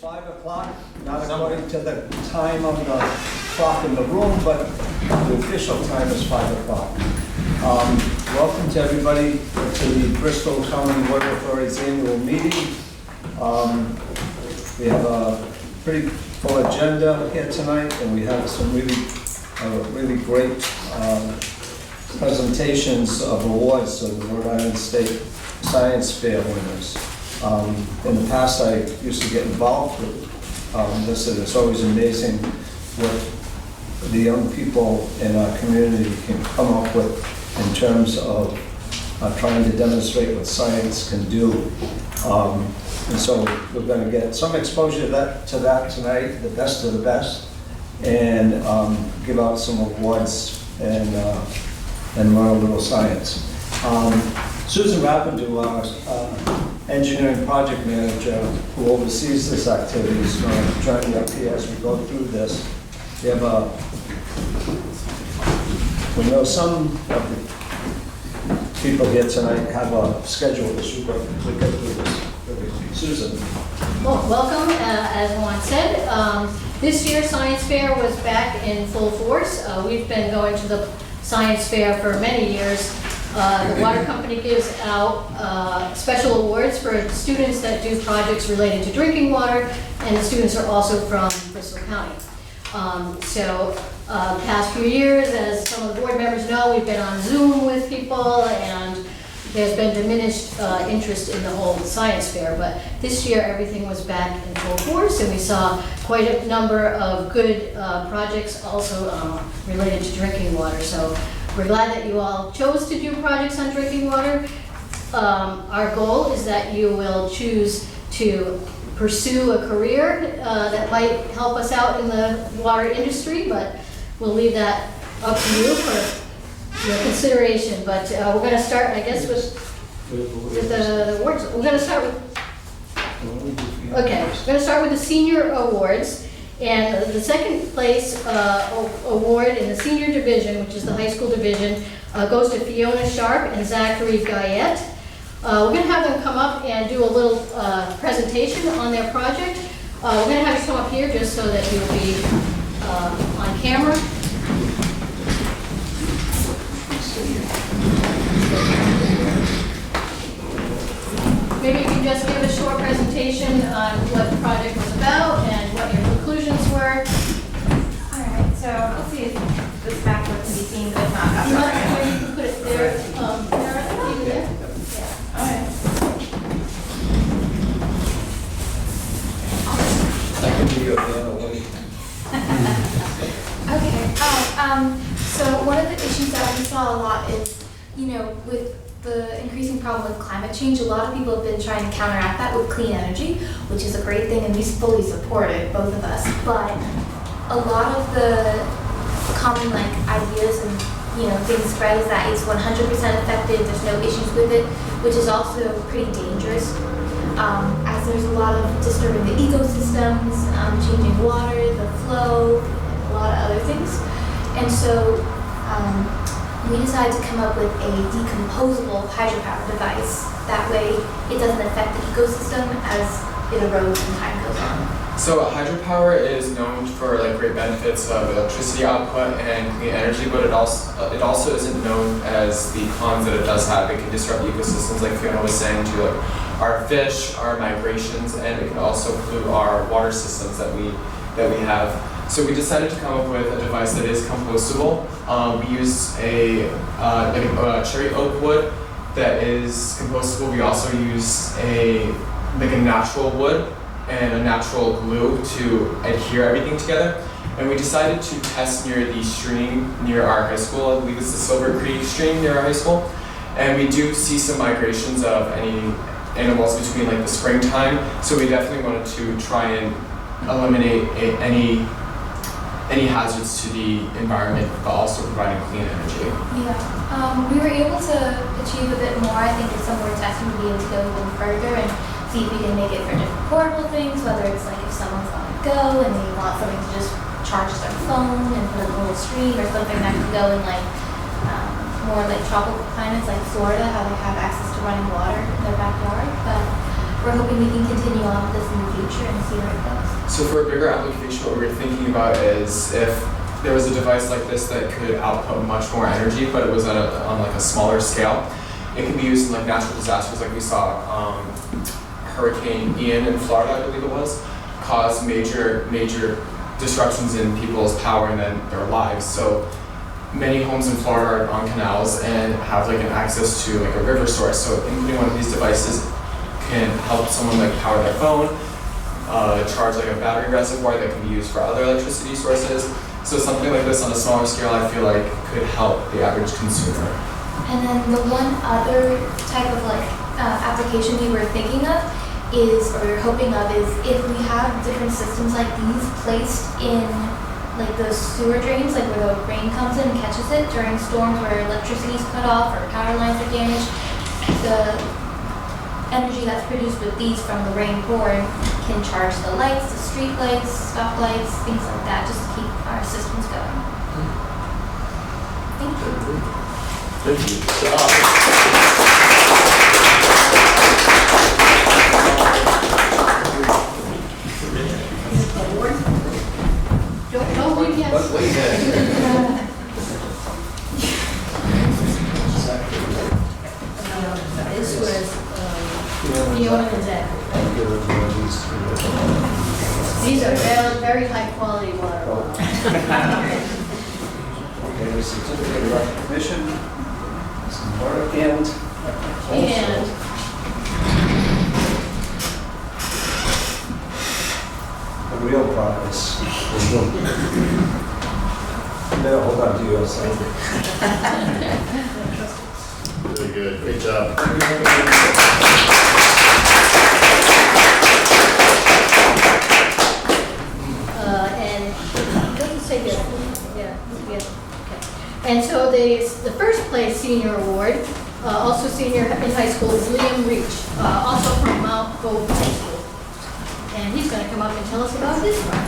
5 o'clock, not according to the time on the clock in the room, but the official time is 5 o'clock. Welcome to everybody to the Bristol County Water Authority's annual meeting. We have a pretty full agenda here tonight, and we have some really great presentations of awards to the Rhode Island State Science Fair winners. In the past, I used to get involved with this, and it's always amazing what the young people in our community can come up with in terms of trying to demonstrate what science can do. And so we're going to get some exposure to that tonight, the best of the best, and give out some awards and learn a little science. Susan Rapidu, our engineering project manager who oversees this activity, is going to join me up here as we go through this. We know some of the people here tonight have a schedule issue, but we'll get through this. Susan. Well, welcome, as Juan said. This year's science fair was back in full force. We've been going to the science fair for many years. The water company gives out special awards for students that do projects related to drinking water, and the students are also from Bristol County. The past few years, as some of the board members know, we've been on Zoom with people, and there's been diminished interest in the whole science fair, but this year everything was back in full force, and we saw quite a number of good projects also related to drinking water. So we're glad that you all chose to do projects on drinking water. Our goal is that you will choose to pursue a career that might help us out in the water industry, but we'll leave that up to you for your consideration. But we're going to start, I guess, with the awards. We're going to start with, okay, we're going to start with the senior awards. And the second place award in the senior division, which is the high school division, goes to Fiona Sharp and Zachary Guyette. We're going to have them come up and do a little presentation on their project. We're going to have you come up here just so that you'll be on camera. Maybe you can just give a short presentation on what the project was about and what your conclusions were. All right, so let's see if this backwards can be seen, but if not, that's all right. You can put it there. There. Yeah. All right. I can do your piano. Okay. So one of the issues that we saw a lot is, with the increasing problem with climate change, a lot of people have been trying to counteract that with clean energy, which is a great thing, and we fully support it, both of us. But a lot of the common ideas and things spread is that it's 100% effective. There's no issues with it, which is also pretty dangerous, as there's a lot of disturbing the ecosystems, changing water, the flow, and a lot of other things. And so we decided to come up with a decomposable hydropower device. That way it doesn't affect the ecosystem as it erodes and time goes on. So hydropower is known for great benefits of electricity output and clean energy, but it also isn't known as the cons that it does have. It can disrupt ecosystems, like Fiona was saying, to our fish, our migrations, and it can also pollute our water systems that we have. So we decided to come up with a device that is compostable. We use a cherry oak wood that is compostable. We also use a natural wood and a natural glue to adhere everything together. And we decided to test near the stream near our high school. I believe it's the Silver Creek stream near our high school. And we do see some migrations of any animals between the springtime. So we definitely wanted to try and eliminate any hazards to the environment, but also providing clean energy. Yeah, we were able to achieve a bit more. I think with some more testing we'll be able to go a little further and see if we can make it for different portable things, whether it's if someone's on the go and they want something to just charge their phone and put a little stream, or something that can go in more tropical climates like Florida, how they have access to running water in their backyard. But we're hoping we can continue on with this in the future and see where it goes. So for a bigger application, what we were thinking about is if there was a device like this that could output much more energy, but it was on like a smaller scale. It can be used in like natural disasters, like we saw Hurricane Ian in Florida, I believe it was, caused major disruptions in people's power and then their lives. So many homes in Florida are on canals and have like an access to like a river source. So inputting one of these devices can help someone like power their phone, charge like a battery reservoir that can be used for other electricity sources. So something like this on a smaller scale, I feel like could help the average consumer. And then the one other type of application we were thinking of is, or we were hoping of, is if we have different systems like these placed in like those sewer drains, like where the rain comes in and catches it during storms where electricity is cut off or power lines are damaged, the energy that's produced with these from the rain pouring can charge the lights, the street lights, stop lights, things like that, just to keep our systems going. Thank you. Thank you. Don't leave yet. This was, Fiona and Zach. These are very, very high quality water bottles. Okay, the certificate of recognition, some work and. And A real progress. Better hold on to yours. Really good. Great job. and it doesn't say here. Yeah, okay. And so the first place senior award, also senior in high school, is Liam Reach, also from Mount Hope High School. And he's going to come up and tell us about his one.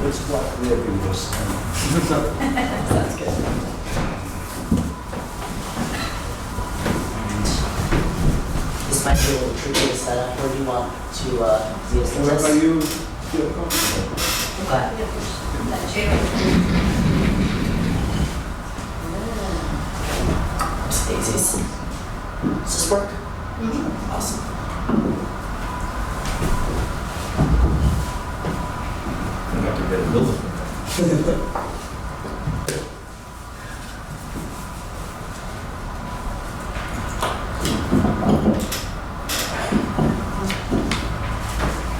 Let's block the review this time. Sounds good. This might be a little tricky to set up. Where do you want to see us do Wherever this? you feel comfortable. Daisies. Does this work? Mhm. Awesome. I'm about to get a building.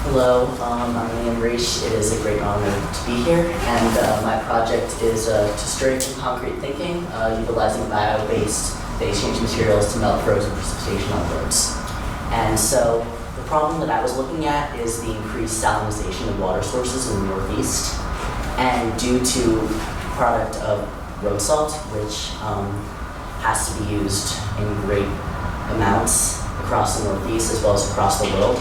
Hello, I'm Liam Reich. It is a great honor to be here, and my project is to strengthen concrete thinking, utilizing bio-based phase change materials to melt frozen precipitation on roads. And so the problem that I was looking at is the increased salinization of water sources in the Northeast, and due to product of road salt, which has to be used in great amounts across the Northeast as well as across the world.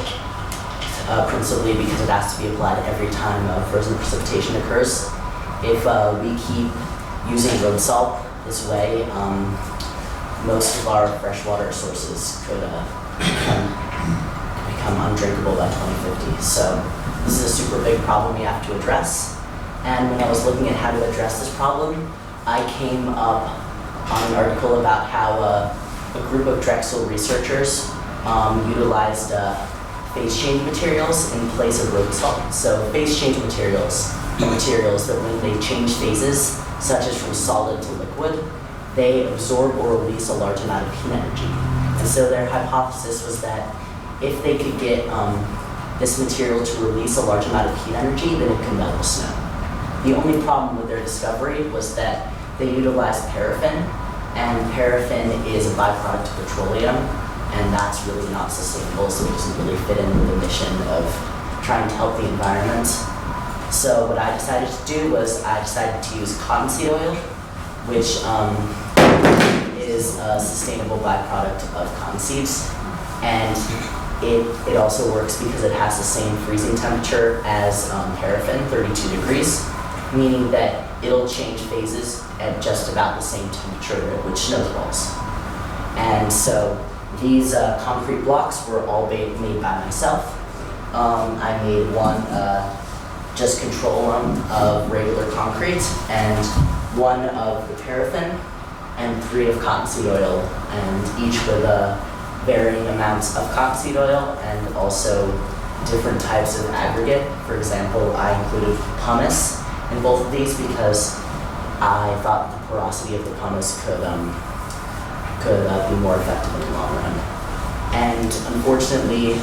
Principally because it has to be applied every time frozen precipitation occurs. If we keep using road salt this way, most of our freshwater sources could become undrinkable by 2050. So this is a super big problem we have to address. And when I was looking at how to address this problem, I came up on an article about how a group of Drexel researchers utilized phase change materials in place of road salt. So phase change materials are materials that when they change phases, such as from solid to liquid, they absorb or release a large amount of heat energy. And so their hypothesis was that if they could get this material to release a large amount of heat energy, then it could melt the snow. The only problem with their discovery was that they utilized paraffin, and paraffin is a byproduct of petroleum, and that's really not sustainable, so it doesn't really fit in with the mission of trying to help the environment. So what I decided to do was I decided to use cottonseed oil, which is a sustainable byproduct of cotton seeds, and it also works because it has the same freezing temperature as paraffin, 32 degrees, meaning that it'll change phases at just about the same temperature at which snow falls. And so these concrete blocks were all made by myself. I made one just control room of regular concrete, and one of the paraffin, and 3 of cottonseed oil, and each with varying amounts of cottonseed oil and also different types of aggregate. For example, I included pumice in both of these because I thought the porosity of the pumice could be more effective in the long run. And unfortunately,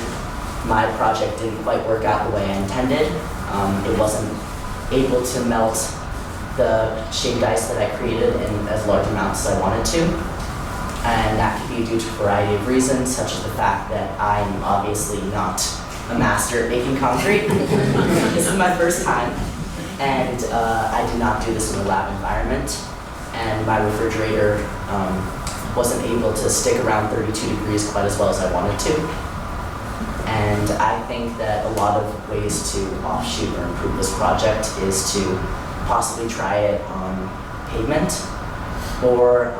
my project didn't quite work out the way I intended. It wasn't able to melt the shaved ice that I created in as large amounts as I wanted to. And that could be due to a variety of reasons, such as the fact that I'm obviously not a master at making concrete. This is my first time. And I did not do this in a lab environment. And my refrigerator wasn't able to stick around 32 degrees quite as well as I wanted to. And I think that a lot of ways to offshoot or improve this project is to possibly try it on pavement, or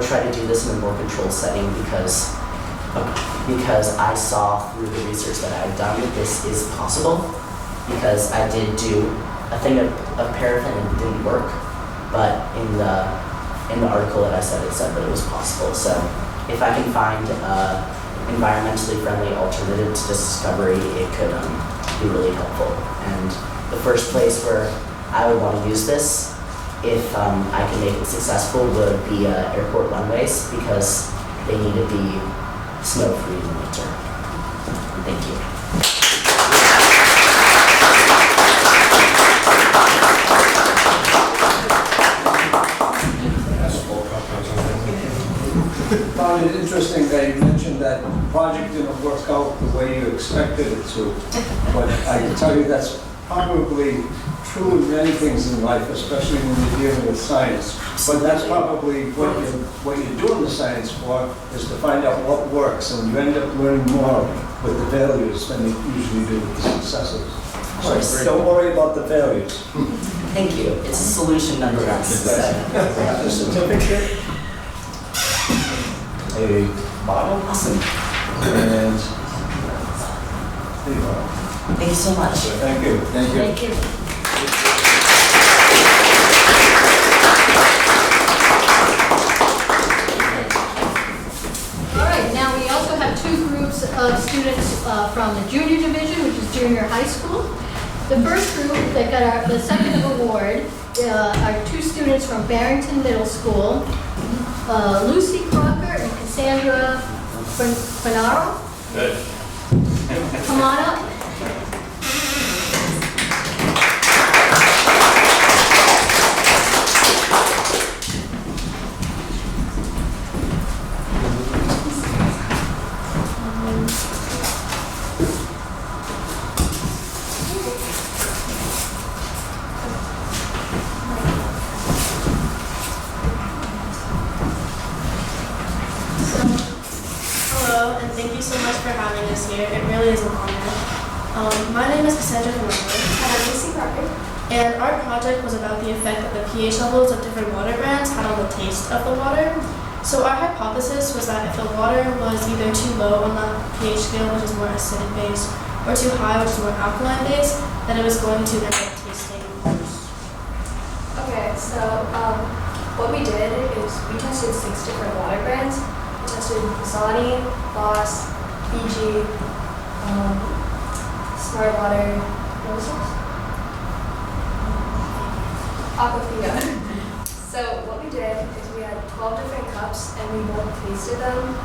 try to do this in a more controlled setting because I saw through the research that I've done that this is possible. Because I did do a thing of paraffin and it didn't work, but in the article that I said, it said that it was possible. So if I can find environmentally friendly alternative to discovery, it could be really helpful. And the first place where I would want to use this, if I can make it successful, would be airport runways, because they need to be snow-free in the winter. Thank you. Found it interesting that you mentioned that the project didn't work out the way you expected it to. But I can tell you that's probably true in many things in life, especially when you're dealing with science. But that's probably what you're doing the science for, is to find out what works, and you end up learning more with the failures than you usually do with the successes. Of course. So don't worry about the failures. Thank you. It's a solution nonetheless. So. A certificate, a bottle, Awesome. and there you go. Thank you so much. Thank you. Thank you. Thank you. All right, now we also have 2 groups of students from the junior division, which is junior high school. The first group that got the second award are 2 students from Barrington Middle School, Lucy Crocker and Cassandra Finaro. Good. Come on up. Hello, and thank you so much for having us here. It really is an honor. My name is Cassandra Finaro. And I'm Lucy Crocker. And our project was about the effect that the pH levels of different water brands had on the taste of the water. So our hypothesis was that if the water was either too low on the pH scale, which is more acidic base, or too high, which is more alkaline base, that it was going to end up tasting worse. Okay, so what we did is we tested 6 different water brands. We tested Dasani, Boss, Fiji, Smart Water, what was this? Aquafina. So what we did is we had 12 different cups and we both tasted them.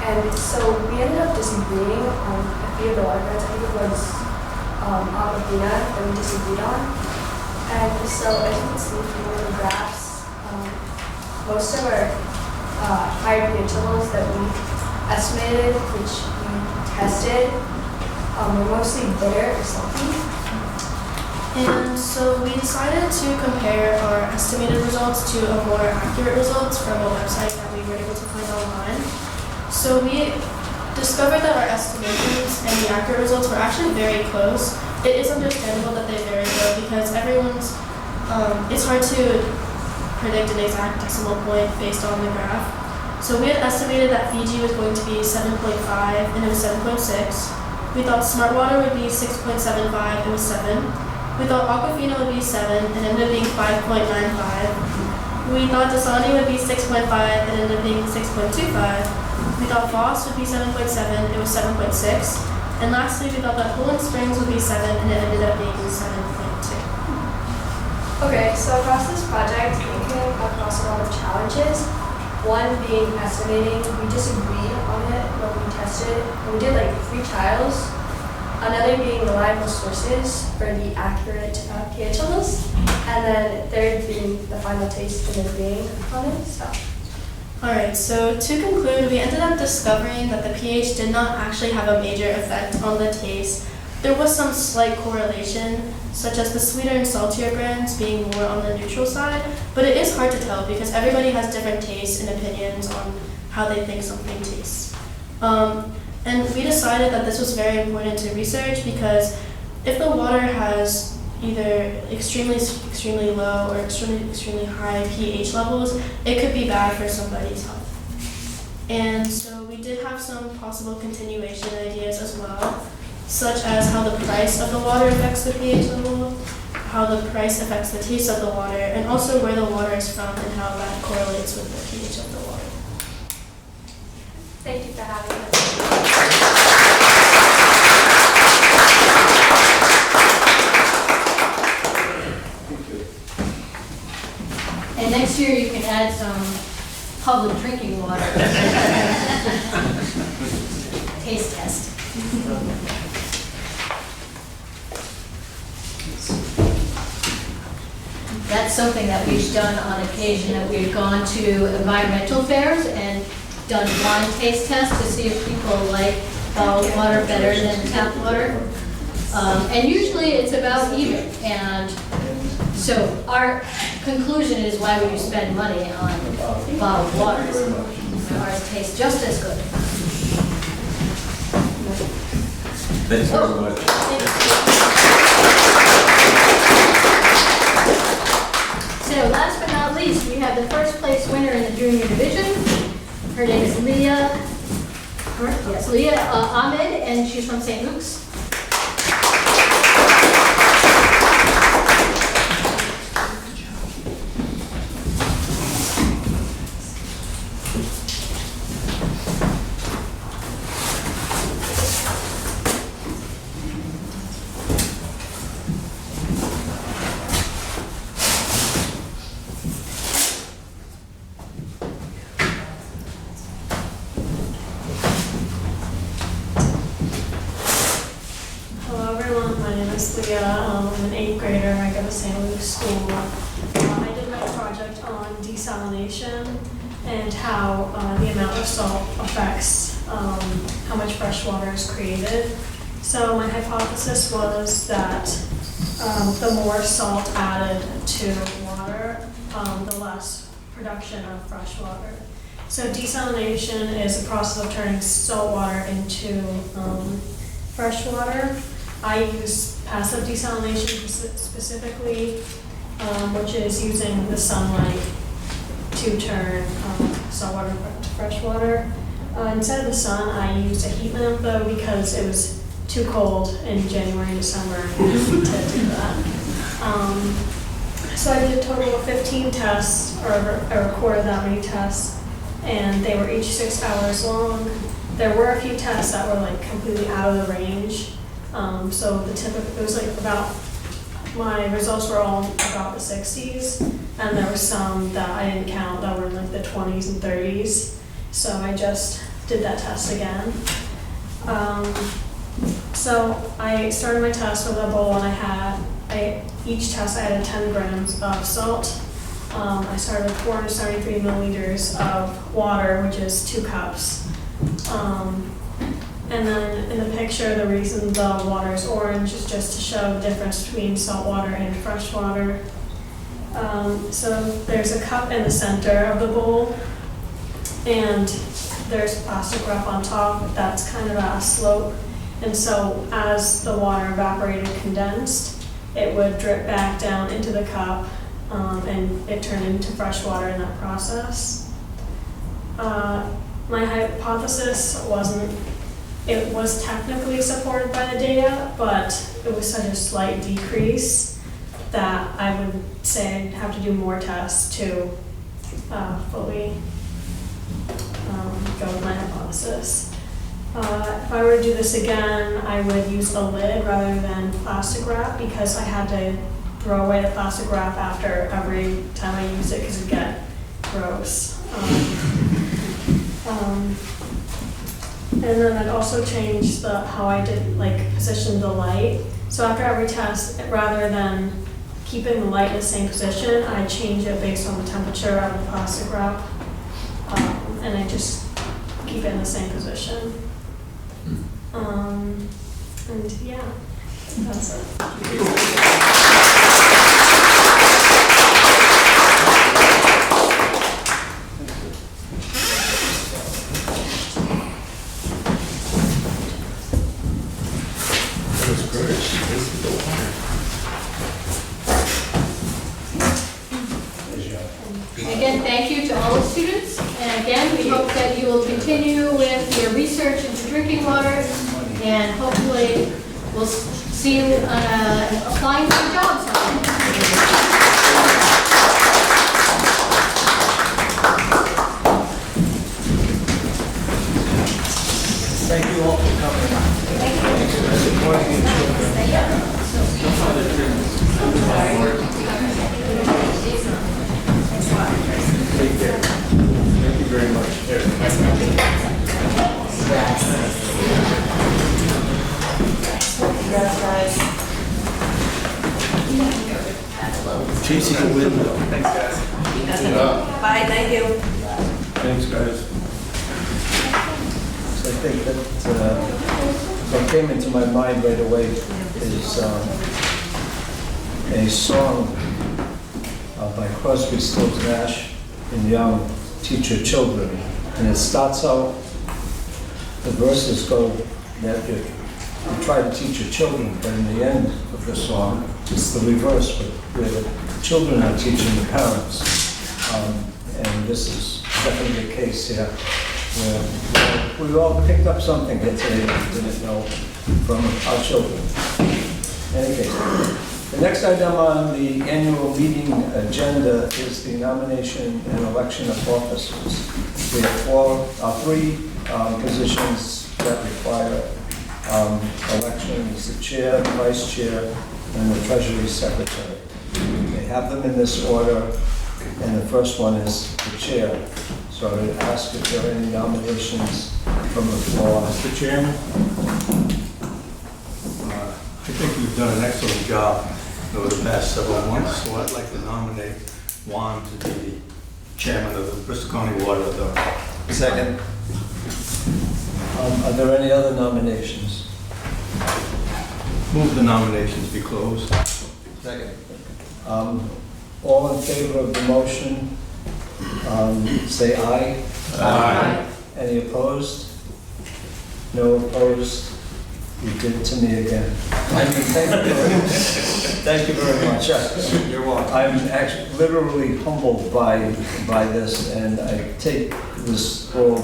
And so we ended up disagreeing on a few of the water brands. I think it was Aquafina that we disagreed on. And so as you can see from one of the graphs, most of our higher pH levels that we estimated, which we tested, were mostly bitter or salty. And so we decided to compare our estimated results to a more accurate results from a website that we were able to find online. So we discovered that our estimations and the accurate results were actually very close. it is understandable that they vary though, because everyone's, it's hard to predict an exact decimal point based on the graph. So we had estimated that Fiji was going to be 7.5 and it was 7.6. We thought Smart Water would be 6.75, it was 7. We thought Aquafina would be 7 and ended up being 5.95. We thought Dasani would be 6.5 and ended up being 6.25. We thought Foss would be 7.7, it was 7.6. And lastly, we thought that Poland Springs would be 7 and it ended up being 7.2. Okay, so across this project, we came across a lot of challenges. One being estimating. We disagreed on it when we tested. We did like 3 trials. Another being reliable sources for the accurate pH levels. And then third being the final taste and the green on it. So. Alright, so to conclude, we ended up discovering that the pH did not actually have a major effect on the taste. There was some slight correlation, such as the sweeter and saltier brands being more on the neutral side, but it is hard to tell because everybody has different tastes and opinions on how they think something tastes. And we decided that this was very important to research because if the water has either extremely low or extremely high pH levels, it could be bad for somebody's health. And so we did have some possible continuation ideas as well, such as how the price of the water affects the pH level, how the price affects the taste of the water, and also where the water is from and how that correlates with the pH of the water. Thank you for having us. And next year you can add some public drinking water. Taste test. That's something that we've done on occasion, that we've gone to environmental fairs and done blind taste tests to see if people like bottled water better than tap water. And usually it's about even. And so our conclusion is, why would you spend money on bottled waters? Ours tastes just as good. Thanks very much. So last but not least, we have the first place winner in the junior division. Her name is Leah Ahmed, and she's from St. Luke's. I'm an 8th grader. I go to St. Luke's School. I did my project on desalination and how the amount of salt affects how much fresh water is created. So my hypothesis was that the more salt added to water, the less production of fresh water. So desalination is the process of turning salt water into fresh water. I use passive desalination specifically, which is using the sunlight to turn salt water to fresh water. Instead of the sun, I used a heat lamp though because it was too cold in January and December to do that. So I did a total of 15 tests, or I recorded that many tests, and they were each 6 hours long. There were a few tests that were like completely out of the range. So the typical, it was like about, my results were all about the 60s, and there were some that I didn't count that were in like the 20s and 30s. So I just did that test again. So I started my test with a bowl, and each test I added 10 grams of salt. I started with 473 milliliters of water, which is 2 cups. And then in the picture, the reason the water is orange is just to show the difference between salt water and fresh water. So there's a cup in the center of the bowl, and there's plastic wrap on top. That's kind of at a slope. And so as the water evaporated, condensed, it would drip back down into the cup, and it turned into fresh water in that process. My hypothesis it was technically supported by the data, but it was such a slight decrease that I would say I'd have to do more tests to fully go with my hypothesis. If I were to do this again, I would use a lid rather than plastic wrap because I had to throw away the plastic wrap after every time I used it because it'd get gross. And then I'd also change how I did position the light. So after every test, rather than keeping the light in the same position, I change it based on the temperature of the plastic wrap, and I just keep it in the same position. And yeah, that's it. Again, thank you to all the students, and again, we hope that you will continue with your research into drinking water, and hopefully we'll see you applying for jobs. Thank you all for coming. Thank you for supporting each other. Take care. Thank you very much. Chasing the window. Thanks, guys. Bye, thank you. Thanks, guys. So I think that what came into my mind right away is a song by Crosby, Stills, Nash and Young, Teach Your Children. And it starts out, the verses go that you try to teach your children, but in the end of the song, it's the reverse, where the children are teaching the parents. And this is definitely the case here, where we all picked up something here today that we didn't know from our children. In any case, the next item on the annual meeting agenda is the nomination and election of officers. We have three positions that require election. It's the chair, the vice chair, and the treasury secretary. They have them in this order, and the first one is the chair. So I would ask if there are any nominations from the floor. Mr. Chairman, I think you've done an excellent job over the past several months, so I'd like to nominate Juan to be the chairman of the Bristol County Water Authority. Second. Are there any other nominations? Move the nominations be closed. Second. All in favor of the motion, say aye. Aye. Any opposed? No opposed? You did it to me again. I mean, thank you very much. You're welcome. I'm actually literally humbled by this, and I take this role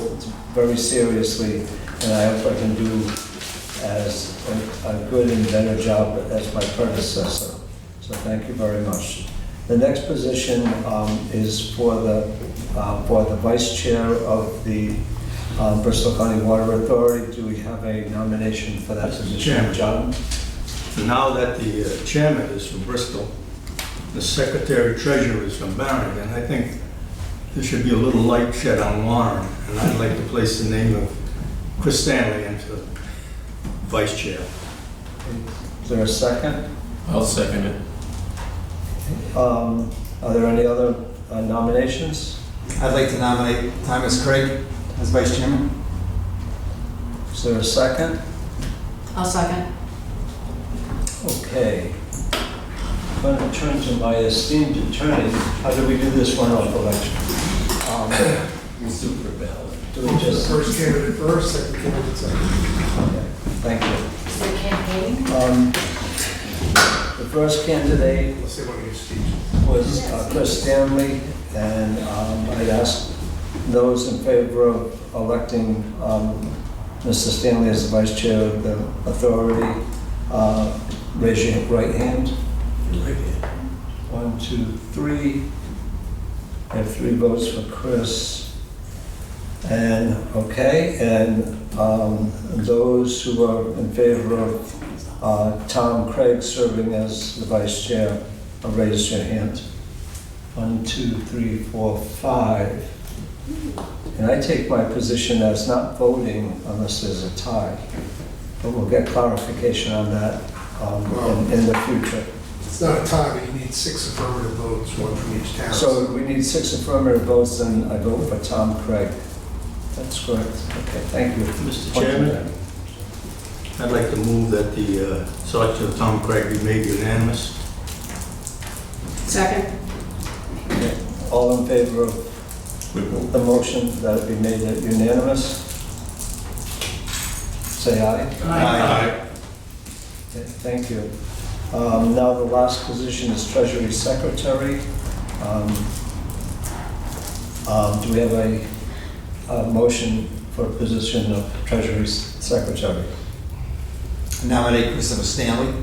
very seriously, and I hope I can do as a good and better job as my predecessor. So thank you very much. The next position is for the vice chair of the Bristol County Water Authority. Do we have a nomination for that position? Chairman. John? Now that the chairman is from Bristol, the secretary treasurer is from Barrington, I think there should be a little light shed on Warren, and I'd like to place the name of Chris Stanley into vice chair. Is there a second? I'll second it. Are there any other nominations? I'd like to nominate Thomas Craig as vice chairman. Is there a second? I'll second. Okay. I'm going to turn to my esteemed attorney. How do we do this one-off election? Super ballot. Do we just... First candidate first, second candidate second. Okay. Thank you. Is there campaigning? The first candidate Let's see what you speak. was Chris Stanley, and I asked those in favor of electing Mr. Stanley as the vice chair of the authority, raise your right hand. One, two, three. I have 3 votes for Chris. And, okay, and those who are in favor of Tom Craig serving as the vice chair, raise your hand. 1, 2, 3, 4, 5. And I take my position as not voting unless there's a tie. But we'll get clarification on that in the future. It's not a tie, but you need 6 affirmative votes, 1 from each town. So we need 6 affirmative votes, and I vote for Tom Craig. That's correct. Okay, thank you. Mr. Chairman, I'd like to move that the selection of Tom Craig be made unanimous. Second. Okay. All in favor of the motion that it be made unanimous? Say aye. Aye. Okay, thank you. Now the last position is Treasury Secretary. Do we have a motion for a position of Treasury Secretary? Nominate Christopher Stanley.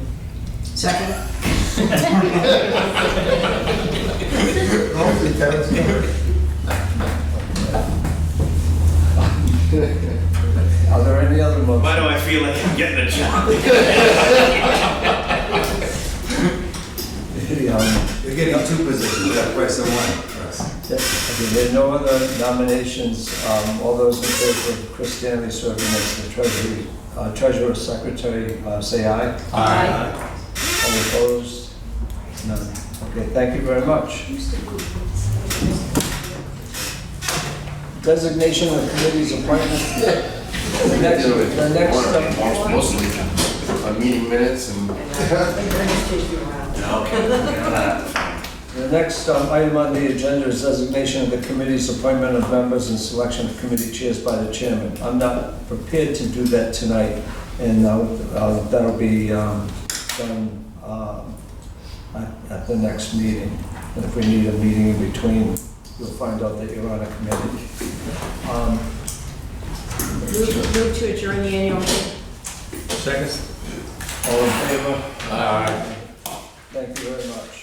Second. Hopefully, Kevin's good. Are there any other motions? Why do I feel like I'm getting a job? You're getting 2 positions, that price of 1. Okay, there are no other nominations. All those in favor of Chris Stanley serving as the Treasurer Secretary, say aye. Aye. All opposed? None. Okay, thank you very much. Designation of committees appointment. The next, Mostly meeting minutes and. The next item on the agenda is designation of the committee's appointment of members and selection of committee chairs by the chairman. I'm not prepared to do that tonight, and that'll be done at the next meeting. And if we need a meeting in between, you'll find out that you're on a committee. Move to adjourn the annual meeting. Second. All in favor? Aye. Thank you very much.